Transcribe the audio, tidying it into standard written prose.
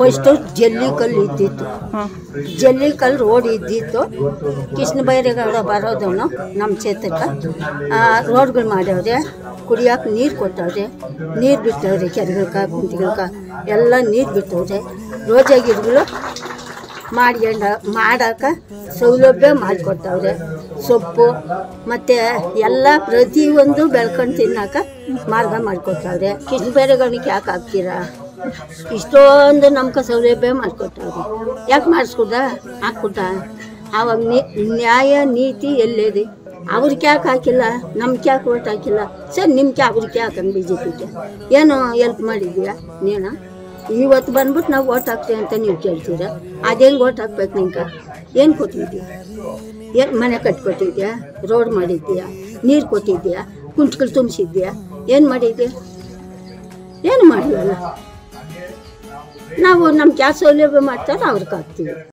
First ಜಲ್ಲಿಕಲ್ಲು ಇದ್ದಿತ್ತು. ಜಲ್ಲಿಕಲ್ಲು road ಇದ್ದಿತ್ತು. ಕೃಷ್ಣ ಬೈರೇಗೌಡ ಬರೋದವನು ನಮ್ಮ ಕ್ಷೇತ್ರಕ್ಕೆ ರೋಡ್ಗಳು ಮಾಡವ್ರೆ, ಕುಡಿಯೋಕೆ ನೀರು ಕೊಟ್ಟವ್ರೆ, ನೀರು ಬಿಟ್ಟವ್ರೆ, ಕೆರೆಗಳ್ಗೆ ಕುಂಟಿಗಳ್ಗೆ ಎಲ್ಲ ನೀರು ಬಿಟ್ಟವ್ರೆ. ರೋಜಾ ಗಿಡಗಳು ಮಾಡೋಕೆ ಸೌಲಭ್ಯ ಮಾಡಿಕೊಟ್ಟವ್ರೆ. ಸೊಪ್ಪು ಮತ್ತು ಎಲ್ಲ ಪ್ರತಿಯೊಂದು ಬೆಳ್ಕೊಂಡು ತಿನ್ನೋಕೆ ಮಾರ್ಗ ಮಾಡಿಕೊಟ್ಟವ್ರೆ. ಕೃಷ್ಣ ಬೈರೇಗೌಡನಿಗೆ ಯಾಕೆ ಹಾಕ್ತೀರಾ? ಇಷ್ಟೊಂದು ನಮ್ಗೆ ಸೌಲಭ್ಯ ಮಾಡಿಕೊಟ್ಟವ್ರೆ, ಯಾಕೆ ಮಾಡಿಸ್ಕೊಡ್ದ? ಹಾಕ್ಕೊಟ್ಟ. ಆವಾಗ ನ್ಯಾಯ ನೀತಿ ಎಲ್ಲಿದೆ? ಅವ್ರಿಗೆ ಯಾಕೆ ಹಾಕಿಲ್ಲ? ನಮ್ಗೆ ಯಾಕೆ ಓಟ್ ಹಾಕಿಲ್ಲ? ಸರ್ ನಿಮ್ಗೆ ಅವ್ರಿಗೆ ಯಾಕಂದು ಬಿ ಜೆ ಪಿಗೆ ಏನು ಎಲ್ಪ್ ಮಾಡಿದ್ದೀಯಾ ನೀನು? ಇವತ್ತು ಬಂದ್ಬಿಟ್ಟು ನಾವು ಓಟ್ ಹಾಕ್ತೀವಿ ಅಂತ ನೀವು ಕೇಳ್ತೀರ. ಅದೇಂಗೆ ಓಟ್ ಹಾಕ್ಬೇಕು? ನಿಂಗೆ ಏನು ಕೊಟ್ಟಿದ್ದೀಯಾ? ಏನು ಮನೆ ಕಟ್ಕೊಟ್ಟಿದ್ಯಾ? ರೋಡ್ ಮಾಡಿದ್ದೀಯಾ? ನೀರು ಕೊಟ್ಟಿದ್ದೀಯಾ? ಕುಂಟ್ಗಳು ತುಂಬಿಸಿದ್ಯಾ? ಏನು ಮಾಡಿದ್ಯಾ? ಏನು ಮಾಡಿಲ್ಲ. ನಾವು ನಮ್ಮ ಗ್ಯಾಸ್ ಸೌಲಭ್ಯ ಮಾಡ್ತಾರೆ, ಅವ್ರಿಗೆ ಹಾಕ್ತೀವಿ.